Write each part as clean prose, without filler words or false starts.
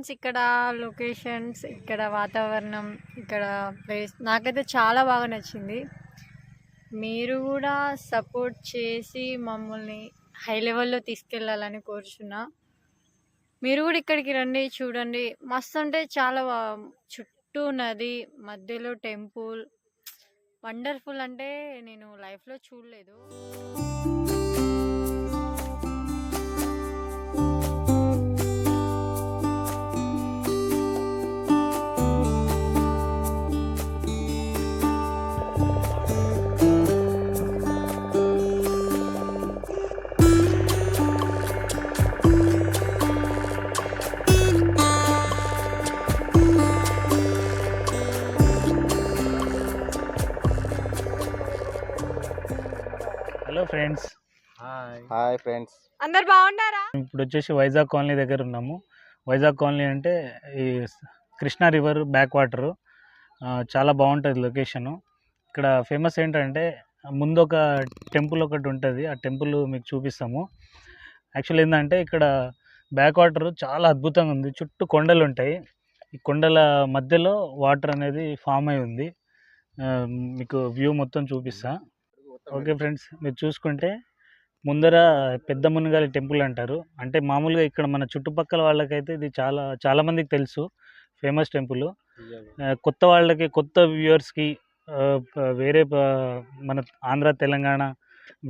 Friends ఇక్కడ locations, ఇక్కడ వాతావరణం, ఇక్కడ ప్లేస్ నాకైతే చాలా బాగా నచ్చింది. మీరు కూడా సపోర్ట్ చేసి మమ్మల్ని హై లెవెల్లో తీసుకెళ్ళాలని కోరుచున్నా. మీరు కూడా ఇక్కడికి రండి, చూడండి. మస్తు అంటే చాలా చుట్టూ నది, మధ్యలో టెంపుల్. వండర్ఫుల్ అంటే నేను లైఫ్లో చూడలేదు. Hello friends. హాయ్ ఫ్రెండ్స్, అందరు బాగున్నారా? ఇప్పుడు వచ్చేసి వైజాగ్ కాలనీ దగ్గర ఉన్నాము. వైజాగ్ కాలనీ అంటే ఈ కృష్ణా రివర్ బ్యాక్ వాటరు. చాలా బాగుంటుంది లొకేషను. ఇక్కడ ఫేమస్ ఏంటంటే ముందు ఒక టెంపుల్ ఒకటి ఉంటుంది. ఆ టెంపుల్ మీకు చూపిస్తాము. యాక్చువల్ ఏంటంటే ఇక్కడ బ్యాక్ వాటర్ చాలా అద్భుతంగా ఉంది. చుట్టూ కొండలు ఉంటాయి. ఈ కొండల మధ్యలో వాటర్ అనేది ఫామ్ అయి ఉంది. మీకు వ్యూ మొత్తం చూపిస్తా. ఓకే ఫ్రెండ్స్, మీరు చూసుకుంటే ముందర పెద్ద మునగాలి టెంపుల్ అంటారు. అంటే మామూలుగా ఇక్కడ మన చుట్టుపక్కల వాళ్ళకైతే ఇది చాలా మందికి తెలుసు, ఫేమస్ టెంపుల్. కొత్త వాళ్ళకి, కొత్త వ్యూవర్స్కి, వేరే మన ఆంధ్ర తెలంగాణ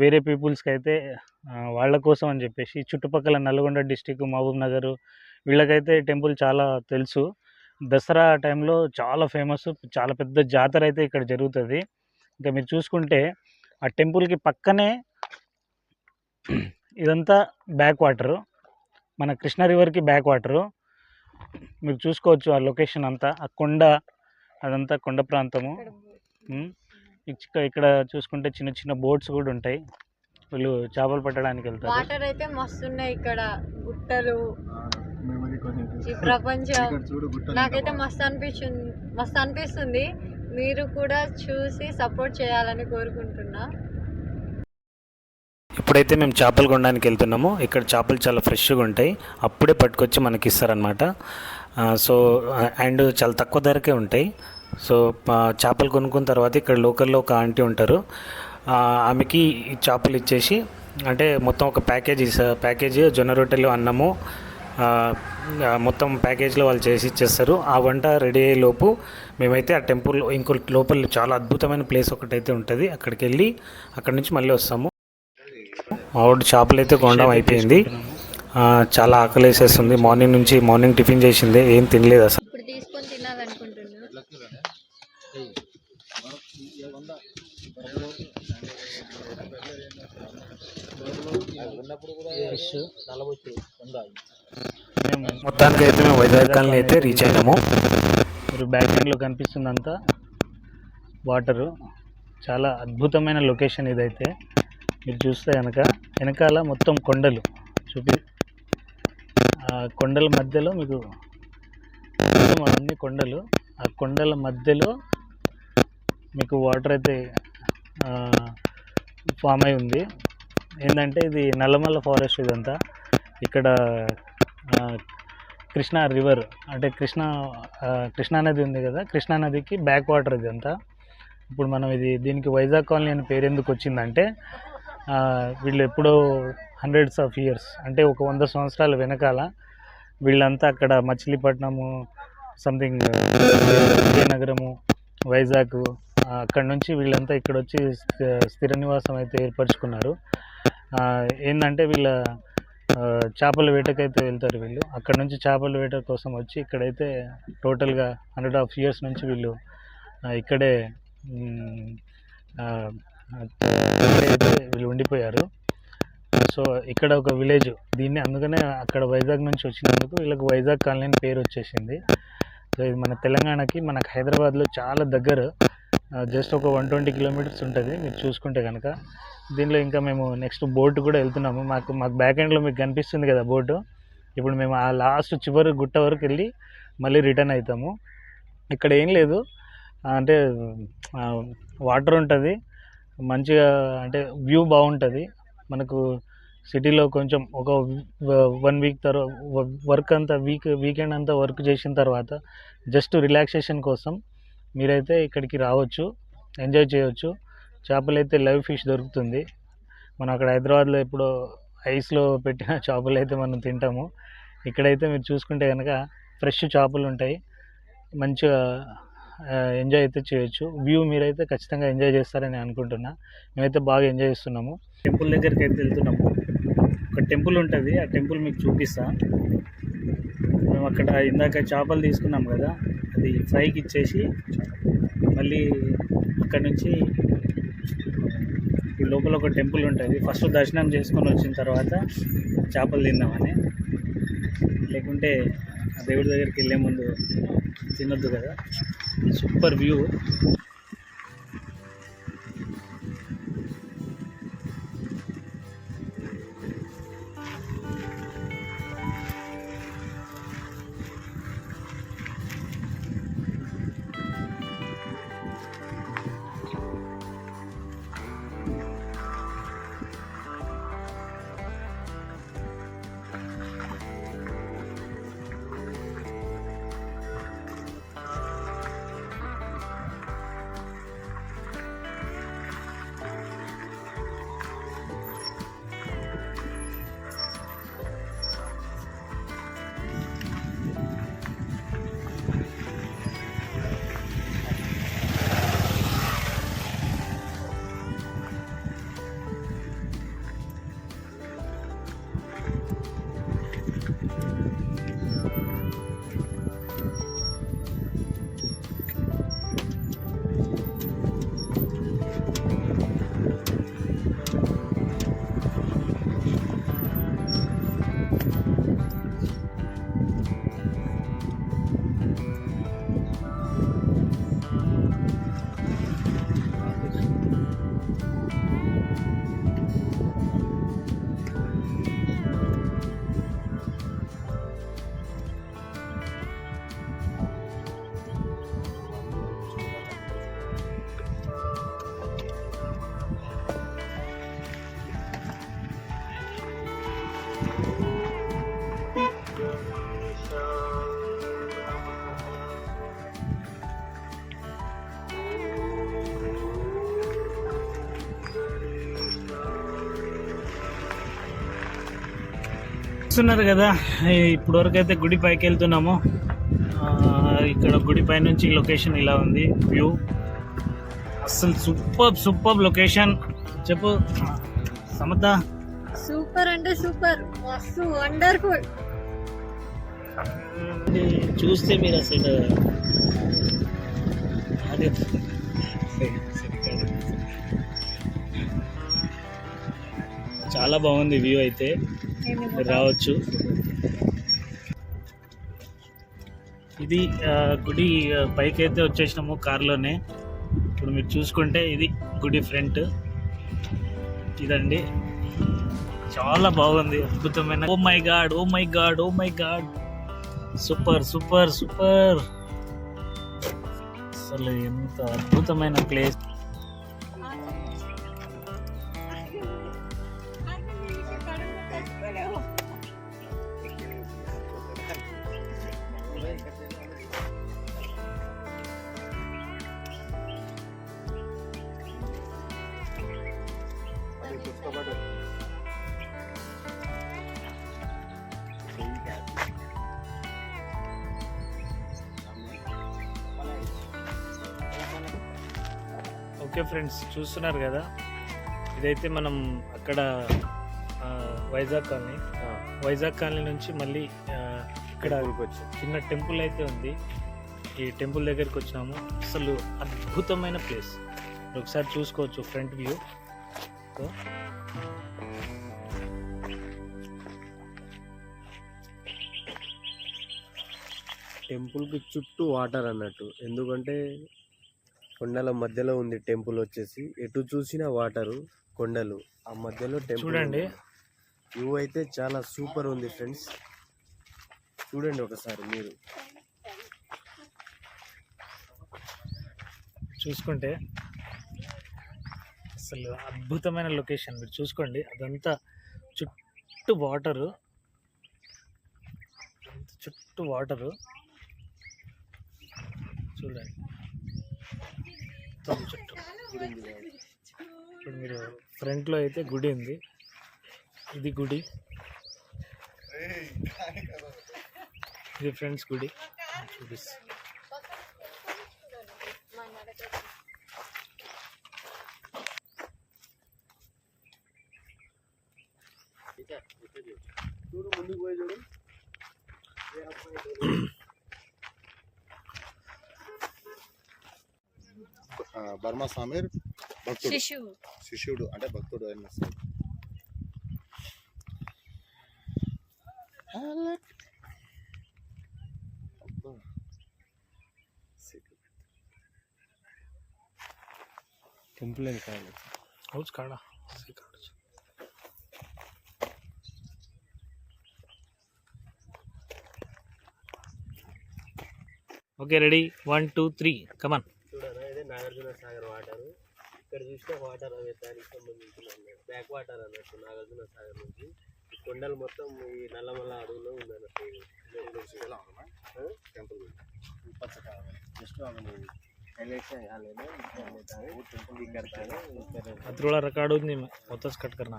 వేరే పీపుల్స్కి అయితే వాళ్ళ కోసం అని చెప్పేసి చుట్టుపక్కల నల్గొండ డిస్టిక్, మహబూబ్ నగర్ వీళ్ళకైతే టెంపుల్ చాలా తెలుసు. దసరా టైంలో చాలా ఫేమస్, చాలా పెద్ద జాతర అయితే ఇక్కడ జరుగుతుంది. ఇంకా మీరు చూసుకుంటే ఆ టెంపుల్కి పక్కనే ఇదంతా బ్యాక్ వాటరు, మన కృష్ణా రివర్కి బ్యాక్ వాటరు. మీరు చూసుకోవచ్చు ఆ లొకేషన్ అంతా, ఆ కొండ, అదంతా కొండ ప్రాంతము. ఇక్కడ చూసుకుంటే చిన్న చిన్న బోట్స్ కూడా ఉంటాయి. వీళ్ళు చేపలు పట్టడానికి వెళ్తారు. వాటర్ అయితే మస్తు ఉన్నాయి ఇక్కడ, గుట్టలు, ఈ ప్రపంచం నాకైతే మస్తు అనిపిస్తుంది. మీరు కూడా చూసి సపోర్ట్ చేయాలని కోరుకుంటున్నా. ఇప్పుడైతే మేము చేపలు కొనడానికి వెళ్తున్నాము. ఇక్కడ చేపలు చాలా ఫ్రెష్గా ఉంటాయి, అప్పుడే పట్టుకొచ్చి మనకి ఇస్తారనమాట. సో అండ్ చాలా తక్కువ ధరకే ఉంటాయి. సో చేపలు కొనుక్కున్న తర్వాత ఇక్కడ లోకల్లో ఒక ఆంటీ ఉంటారు. ఆమెకి ఈ చేపలు ఇచ్చేసి, అంటే మొత్తం ఒక ప్యాకేజీ జొన్న రొట్టెలు, అన్నము మొత్తం ప్యాకేజ్లో వాళ్ళు చేసి ఇచ్చేస్తారు. ఆ వంట రెడీ అయ్యే లోపు మేమైతే ఆ టెంపుల్ ఇంకో లోపల చాలా అద్భుతమైన ప్లేస్ ఒకటైతే ఉంటుంది, అక్కడికి వెళ్ళి అక్కడి నుంచి మళ్ళీ వస్తాము. ఆవిడ చేపలు అయితే కొనడం అయిపోయింది. చాలా ఆకలి వేసేస్తుంది. మార్నింగ్ టిఫిన్ చేసింది, ఏం తినలేదు అసలు. ఇప్పుడు తీసుకొని తినాలనుకుంటున్నా. మొత్తానికి అయితే మేము వైజాగ్ కాలనీ అయితే రీచ్ అయినాము. మీరు బ్యాక్ ఎండ్లో కనిపిస్తుందంతా వాటరు. చాలా అద్భుతమైన లొకేషన్ ఇదైతే. మీరు చూస్తే వెనకాల మొత్తం కొండలు ఆ కొండల మధ్యలో మీకు మొత్తం అన్ని కొండలు, ఆ కొండల మధ్యలో మీకు వాటర్ అయితే ఫామ్ అయి ఉంది. ఏంటంటే ఇది నల్లమల్ల ఫారెస్ట్ ఇదంతా. ఇక్కడ కృష్ణా రివర్ అంటే కృష్ణా నది ఉంది కదా, కృష్ణా నదికి బ్యాక్ వాటర్ ఇదంతా. ఇప్పుడు మనం దీనికి వైజాగ్ కాలనీ అని పేరు ఎందుకు వచ్చిందంటే, వీళ్ళు ఎప్పుడో హండ్రెడ్స్ ఆఫ్ ఇయర్స్, అంటే ఒక 100 సంవత్సరాల వెనకాల వీళ్ళంతా అక్కడ మచిలీపట్నము, సంథింగ్ విజయనగరము, వైజాగ్, అక్కడ నుంచి వీళ్ళంతా ఇక్కడ వచ్చి స్థిర నివాసం అయితే ఏర్పరచుకున్నారు. ఏంటంటే వీళ్ళ చేపల వేటకైతే వెళ్తారు వీళ్ళు. అక్కడ నుంచి చేపల వేట కోసం వచ్చి ఇక్కడైతే టోటల్గా 100 ఆఫ్ ఇయర్స్ నుంచి వీళ్ళు ఇక్కడే వీళ్ళు ఉండిపోయారు. సో ఇక్కడ ఒక విలేజ్, దీన్ని అందుకనే అక్కడ వైజాగ్ నుంచి వచ్చినందుకు వీళ్ళకి వైజాగ్ కాలనీ అని పేరు వచ్చేసింది. సో ఇది మన తెలంగాణకి, మనకు హైదరాబాద్లో చాలా దగ్గర, జస్ట్ ఒక 120 కిలోమీటర్స్ ఉంటుంది మీరు చూసుకుంటే కనుక. దీనిలో ఇంకా మేము నెక్స్ట్ బోట్ కూడా వెళ్తున్నాము. మాకు బ్యాక్ ఎండ్లో మీకు కనిపిస్తుంది కదా బోటు. ఇప్పుడు మేము ఆ లాస్ట్ చివరి గుట్ట వరకు వెళ్ళి మళ్ళీ రిటర్న్ అవుతాము. ఇక్కడ ఏం లేదు, అంటే వాటర్ ఉంటుంది మంచిగా, అంటే వ్యూ బాగుంటుంది. మనకు సిటీలో కొంచెం ఒక 1 వీక్ తర్వాత వర్క్ అంతా వీకెండ్ అంతా వర్క్ చేసిన తర్వాత జస్ట్ రిలాక్సేషన్ కోసం మీరైతే ఇక్కడికి రావచ్చు, ఎంజాయ్ చేయవచ్చు. చేపలు అయితే లైవ్ ఫిష్ దొరుకుతుంది. మనం అక్కడ హైదరాబాద్లో ఎప్పుడో ఐస్లో పెట్టిన చేపలు అయితే మనం తింటాము. ఇక్కడైతే మీరు చూసుకుంటే కనుక ఫ్రెష్ చేపలు ఉంటాయి. మంచిగా ఎంజాయ్ అయితే చేయొచ్చు. వ్యూ మీరైతే ఖచ్చితంగా ఎంజాయ్ చేస్తారని అనుకుంటున్నా. మేమైతే బాగా ఎంజాయ్ చేస్తున్నాము. టెంపుల్ దగ్గరికి అయితే వెళ్తున్నాము. ఒక టెంపుల్ ఉంటుంది, ఆ టెంపుల్ మీకు చూపిస్తా. మేము అక్కడ ఇందాక చేపలు తీసుకున్నాం కదా, అది ఫ్రైకి ఇచ్చేసి మళ్ళీ అక్కడ నుంచి ఈ లోపల ఒక టెంపుల్ ఉంటుంది. ఫస్ట్ దర్శనం చేసుకొని వచ్చిన తర్వాత చేపలు తిందామని, లేకుంటే ఆ దేవుడి దగ్గరికి వెళ్ళే ముందు తినొద్దు కదా. Super view. చూస్తున్నారు కదా, ఇప్పుడు వరకు అయితే గుడి పైకి వెళ్తున్నాము. ఇక్కడ గుడి పై నుంచి లొకేషన్ ఇలా ఉంది. వ్యూ అసలు సూపర్ లొకేషన్. చెప్పు సమత. సూపర్ అంటే సూపర్, మస్తు వండర్ఫుల్. చూస్తే మీరు అసలు అదే చాలా బాగుంది వ్యూ. అయితే మీరు రావచ్చు. ఇది గుడి పైకి అయితే వచ్చేసినాము కార్లోనే. ఇప్పుడు మీరు చూసుకుంటే ఇది గుడి ఫ్రంట్ ఇదండి. చాలా బాగుంది, అద్భుతమైన. Oh my God, oh my God, oh my God, super super super. అసలు ఎంత అద్భుతమైన ప్లేస్. ఓకే ఫ్రెండ్స్, చూస్తున్నారు కదా, ఇదైతే మనం అక్కడ వైజాగ్ కాలనీ నుంచి మళ్ళీ ఇక్కడ చిన్న టెంపుల్ అయితే ఉంది. ఈ టెంపుల్ దగ్గరికి వచ్చినాము. అసలు అద్భుతమైన ప్లేస్. ఒకసారి చూసుకోవచ్చు ఫ్రంట్ వ్యూ. టెంపుల్కి చుట్టూ వాటర్ అన్నట్టు, ఎందుకంటే కొండల మధ్యలో ఉంది టెంపుల్ వచ్చేసి. ఎటు చూసినా వాటరు, కొండలు, ఆ మధ్యలో టెంపుల్. చూడండి, వ్యూ అయితే చాలా సూపర్ ఉంది ఫ్రెండ్స్. చూడండి ఒకసారి మీరు చూసుకుంటే అసలు అద్భుతమైన లొకేషన్. మీరు చూసుకోండి, అదంతా చుట్టూ వాటరు, చుట్టూ వాటరు చూడండి మొత్తం చుట్టూ. ఇప్పుడు మీరు ఫ్రంట్లో అయితే గుడి ఉంది, ఇది గుడి, ఇది ఫ్రెండ్స్ గుడి చూపిస్తా. చూడు ముందుకు పోయి చూడు. బర్మా స్వామి భక్తుడు, శిశువు శిష్యుడు అంటే భక్తుడు అని టెంపుల్ అని కాదు. హౌస్ కాడా. ఓకే రెడీ 1 2 3 కమాన్. చూడరా ఇదే నాగార్జున సాగర్ వాటర్. ఇక్కడ చూస్తే వాటర్ అనే దానికి సంబంధించిన బ్యాక్ వాటర్ అన్నట్టు నాగార్జున సాగర్ నుంచి. ఈ కొండలు మొత్తం ఈ నల్లమల్ల అడవులో ఉందన్నట్టు. టెంపుల్ थोड़ा रिकॉर्ड ఉంది మొత్తం కట్ करना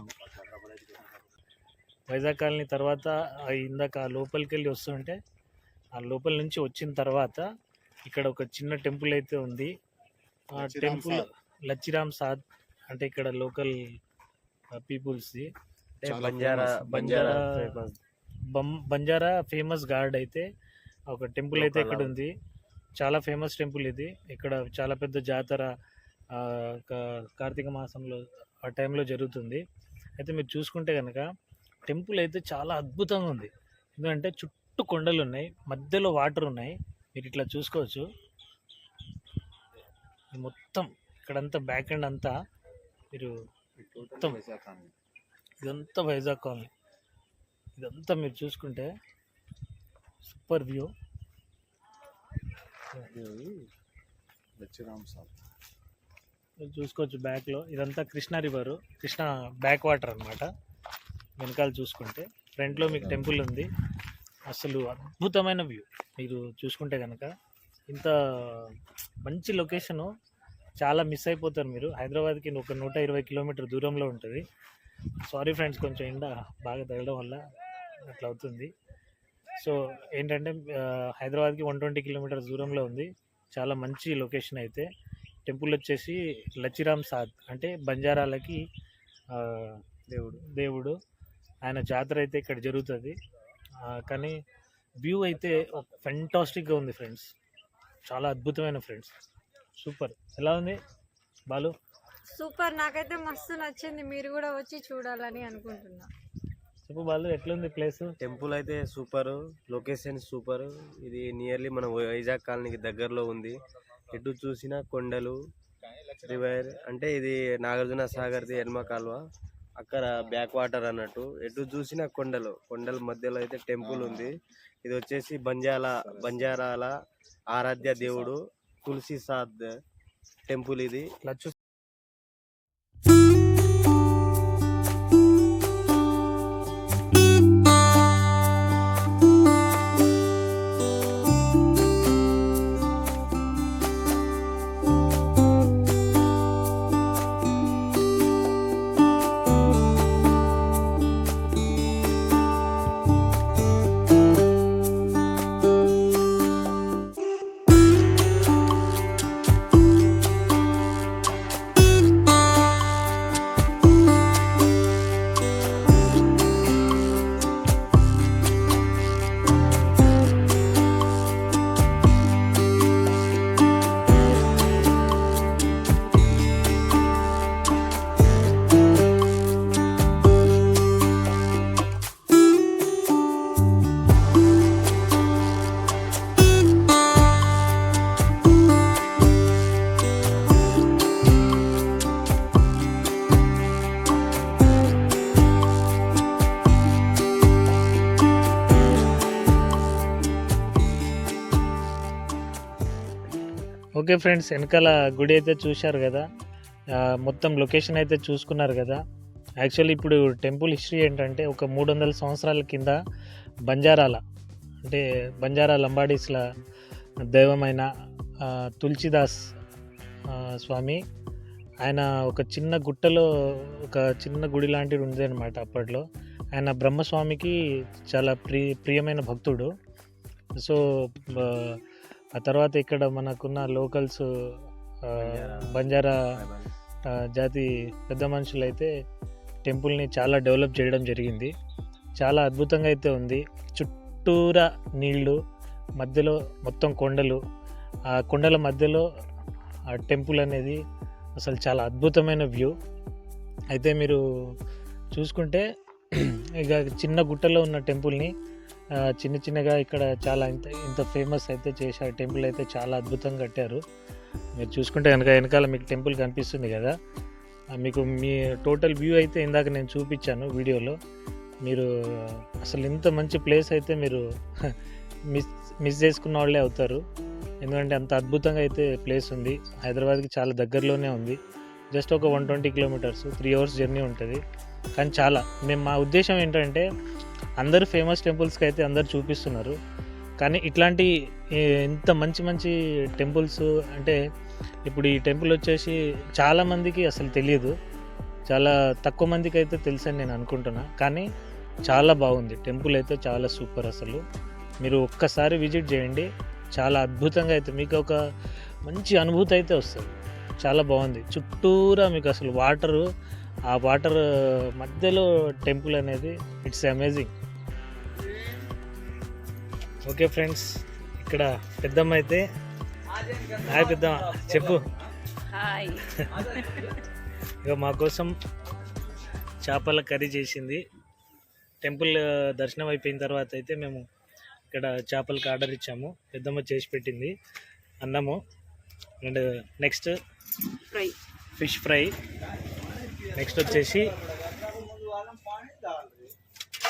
వైజాగ్ కాలనీ తర్వాత ఇందాక లోపలికి వెళ్ళి వస్తుంటే ఆ లోపల నుంచి వచ్చిన తర్వాత ఇక్కడ ఒక చిన్న టెంపుల్ అయితే ఉంది. ఆ టెంపుల్ లచ్చిరామ్ సాద్ అంటే ఇక్కడ లోకల్ పీపుల్స్ది బంజారా ఫేమస్ గార్డ్ అయితే ఒక టెంపుల్ అయితే ఇక్కడ ఉంది. చాలా ఫేమస్ టెంపుల్ ఇది. ఇక్కడ చాలా పెద్ద జాతర కార్తీక మాసంలో ఆ టైంలో జరుగుతుంది. అయితే మీరు చూసుకుంటే కనుక టెంపుల్ అయితే చాలా అద్భుతంగా ఉంది. ఎందుకంటే చుట్టూ కొండలు ఉన్నాయి, మధ్యలో వాటర్ ఉన్నాయి. మీరు ఇట్లా చూసుకోవచ్చు. మొత్తం ఇక్కడంతా బ్యాక్ ఎండ్ అంతా మీరు మొత్తం ఇదంతా వైజాగ్ కాలనీ, ఇదంతా మీరు చూసుకుంటే సూపర్ వ్యూ. చూసుకోవచ్చు బ్యాక్లో ఇదంతా Krishna river, Krishna back water అనమాట. వెనకాల చూసుకుంటే ఫ్రంట్లో మీకు టెంపుల్ ఉంది. అసలు అద్భుతమైన వ్యూ. మీరు చూసుకుంటే కనుక ఇంత మంచి లొకేషను చాలా మిస్ అయిపోతారు మీరు. హైదరాబాద్కి ఒక 120 కిలోమీటర్ దూరంలో ఉంటుంది. సారీ ఫ్రెండ్స్, కొంచెం ఎండ బాగా తగలడం వల్ల అట్లా అవుతుంది. సో ఏంటంటే హైదరాబాద్కి 120 కిలోమీటర్స్ దూరంలో ఉంది. చాలా మంచి లొకేషన్ అయితే. టెంపుల్ వచ్చేసి లచ్చిరామ్ సాద్ అంటే బంజారాలకి దేవుడు ఆయన జాతర అయితే ఇక్కడ జరుగుతుంది. కానీ వ్యూ అయితే ఫెంటాస్టిక్గా ఉంది ఫ్రెండ్స్, చాలా అద్భుతమైన ఫ్రెండ్స్. సూపర్. ఎలా ఉంది బాలు? సూపర్, నాకైతే మస్తు నచ్చింది. మీరు కూడా వచ్చి చూడాలని అనుకుంటున్నా. చెప్పు బాలు, ఎట్లుంది ప్లేస్? టెంపుల్ అయితే సూపర్, లొకేషన్ సూపర్. ఇది నియర్లీ మన వైజాగ్ కాలనీకి దగ్గరలో ఉంది. ఎటు చూసినా కొండలు, రివర్ అంటే ఇది నాగార్జున సాగర్ది ఎడమ కాలువ, అక్కడ బ్యాక్ వాటర్ అన్నట్టు. ఎటు చూసినా కొండల మధ్యలో అయితే టెంపుల్ ఉంది. ఇది వచ్చేసి బంజారాల ఆరాధ్య దేవుడు తులసి సాద్ టెంపుల్ ఇది. ఓకే ఫ్రెండ్స్, వెనకాల గుడి అయితే చూశారు కదా, మొత్తం లొకేషన్ అయితే చూసుకున్నారు కదా. యాక్చువల్లీ ఇప్పుడు టెంపుల్ హిస్టరీ ఏంటంటే ఒక 300 సంవత్సరాల కింద బంజారాల అంటే బంజారా లంబాడీస్ల దైవమైన తులసిదాస్ స్వామి ఆయన ఒక చిన్న గుట్టలో ఒక చిన్న గుడి లాంటిది ఉంది అనమాట. అప్పట్లో ఆయన బ్రహ్మస్వామికి చాలా ప్రియమైన భక్తుడు. సో ఆ తర్వాత ఇక్కడ మనకున్న లోకల్స్ బంజారా జాతి పెద్ద మనుషులు అయితే టెంపుల్ని చాలా డెవలప్ చేయడం జరిగింది. చాలా అద్భుతంగా అయితే ఉంది. చుట్టూరా నీళ్ళు, మధ్యలో మొత్తం కొండలు, ఆ కొండల మధ్యలో ఆ టెంపుల్ అనేది అసలు చాలా అద్భుతమైన వ్యూ. అయితే మీరు చూసుకుంటే ఇక చిన్న గుట్టలో ఉన్న టెంపుల్ని చిన్న చిన్నగా ఇక్కడ చాలా ఇంత ఫేమస్ అయితే చేశారు. టెంపుల్ అయితే చాలా అద్భుతంగా కట్టారు. మీరు చూసుకుంటే కనుక వెనకాల మీకు టెంపుల్ కనిపిస్తుంది కదా, మీకు మీ టోటల్ వ్యూ అయితే ఇందాక నేను చూపించాను వీడియోలో. మీరు అసలు ఇంత మంచి ప్లేస్ అయితే మీరు మిస్ చేసుకున్న వాళ్ళే అవుతారు. ఎందుకంటే అంత అద్భుతంగా అయితే ప్లేస్ ఉంది. హైదరాబాద్కి చాలా దగ్గరలోనే ఉంది. జస్ట్ ఒక 120 కిలోమీటర్స్, 3 అవర్స్ జర్నీ ఉంటుంది. కానీ చాలా మా ఉద్దేశం ఏంటంటే అందరూ ఫేమస్ టెంపుల్స్కి అయితే అందరు చూపిస్తున్నారు, కానీ ఇట్లాంటి ఇంత మంచి మంచి టెంపుల్స్ అంటే ఇప్పుడు ఈ టెంపుల్ వచ్చేసి చాలామందికి అసలు తెలియదు. చాలా తక్కువ మందికి అయితే తెలుసని నేను అనుకుంటున్నా. కానీ చాలా బాగుంది టెంపుల్ అయితే, చాలా సూపర్. అసలు మీరు ఒక్కసారి విజిట్ చేయండి, చాలా అద్భుతంగా అయితే మీకు ఒక మంచి అనుభూతి అయితే వస్తుంది. చాలా బాగుంది. చుట్టూరా మీకు అసలు వాటరు, ఆ వాటర్ మధ్యలో టెంపుల్ అనేది ఇట్స్ అమేజింగ్. ఓకే ఫ్రెండ్స్, ఇక్కడ పెద్దమ్మ అయితే హాయ్ పెద్దమ్మ చెప్పు. హాయ్. ఇక మా కోసం చేపల కర్రీ చేసింది. టెంపుల్ దర్శనం అయిపోయిన తర్వాత అయితే మేము ఇక్కడ చేపలకి ఆర్డర్ ఇచ్చాము. పెద్దమ్మ చేసి పెట్టింది అన్నము and next fry, fish fry. Next వచ్చేసి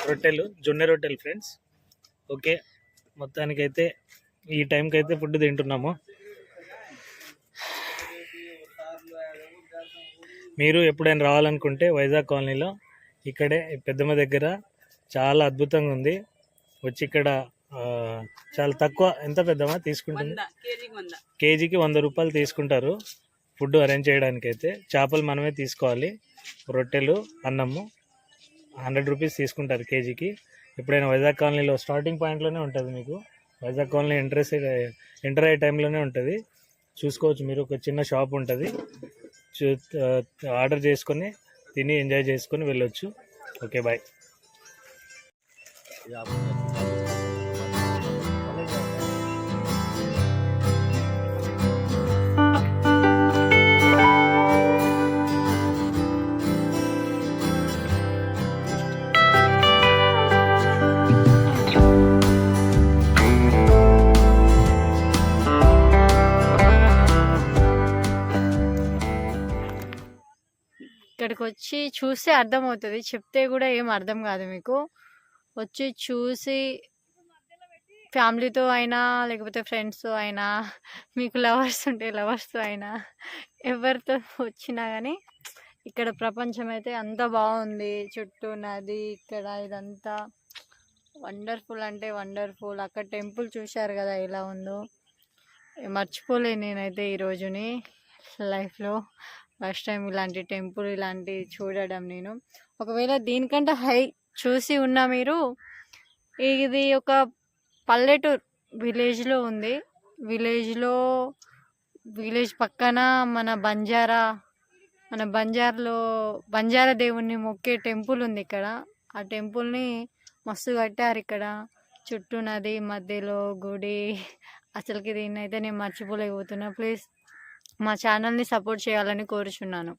రొట్టెలు, జొన్నె రొట్టెలు ఫ్రెండ్స్. ఓకే, మొత్తానికైతే ఈ టైంకి అయితే ఫుడ్ తింటున్నాము. మీరు ఎప్పుడైనా రావాలనుకుంటే వైజాగ్ కాలనీలో ఇక్కడే పెద్దమ్మ దగ్గర చాలా అద్భుతంగా ఉంది. వచ్చి ఇక్కడ చాలా తక్కువ, ఎంత పెద్దమ్మ తీసుకుంటుంది, కేజీకి 100 రూపాయలు తీసుకుంటారు ఫుడ్ అరేంజ్ చేయడానికి. అయితే చేపలు మనమే తీసుకోవాలి, రొట్టెలు, అన్నము 100 రూపీస్ తీసుకుంటారు కేజీకి. ఎప్పుడైనా వైజాగ్ కాలనీలో స్టార్టింగ్ పాయింట్లోనే ఉంటుంది మీకు. వైజాగ్ కాలనీ ఎంటర్ అయ్యే టైంలోనే ఉంటుంది. చూసుకోవచ్చు మీరు, ఒక చిన్న షాప్ ఉంటుంది. ఆర్డర్ చేసుకొని తిని ఎంజాయ్ చేసుకొని వెళ్ళొచ్చు. Okay bye. ఇక్కడికి వచ్చి చూస్తే అర్థమవుతుంది, చెప్తే కూడా ఏం అర్థం కాదు మీకు. వచ్చి చూసి ఫ్యామిలీతో అయినా లేకపోతే ఫ్రెండ్స్తో అయినా, మీకు లవర్స్ ఉంటే లవర్స్తో అయినా, ఎవరితో వచ్చినా కానీ ఇక్కడ ప్రపంచం అయితే అంత బాగుంది. చుట్టూ నది, ఇక్కడ ఇదంతా వండర్ఫుల్ అంటే వండర్ఫుల్. అక్కడ టెంపుల్ చూశారు కదా ఎలా ఉందో, మర్చిపోలేను నేనైతే ఈ రోజుని లైఫ్లో. ఫస్ట్ టైం ఇలాంటి టెంపుల్ ఇలాంటి చూడడం నేను. ఒకవేళ దీనికంటే హై చూసి ఉన్న మీరు, ఇది ఒక పల్లెటూరు విలేజ్లో ఉంది. విలేజ్ పక్కన మన బంజారా దేవుణ్ణి మొక్కే టెంపుల్ ఉంది ఇక్కడ. ఆ టెంపుల్ని మస్తు కట్టారు ఇక్కడ. చుట్టూ నది, మధ్యలో గుడి. అసలుకి దీన్ని అయితే నేను మర్చిపోలేకపోతున్నా. ప్లీజ్ మా ఛానల్ని సపోర్ట్ చేయాలని కోరుచున్నాను.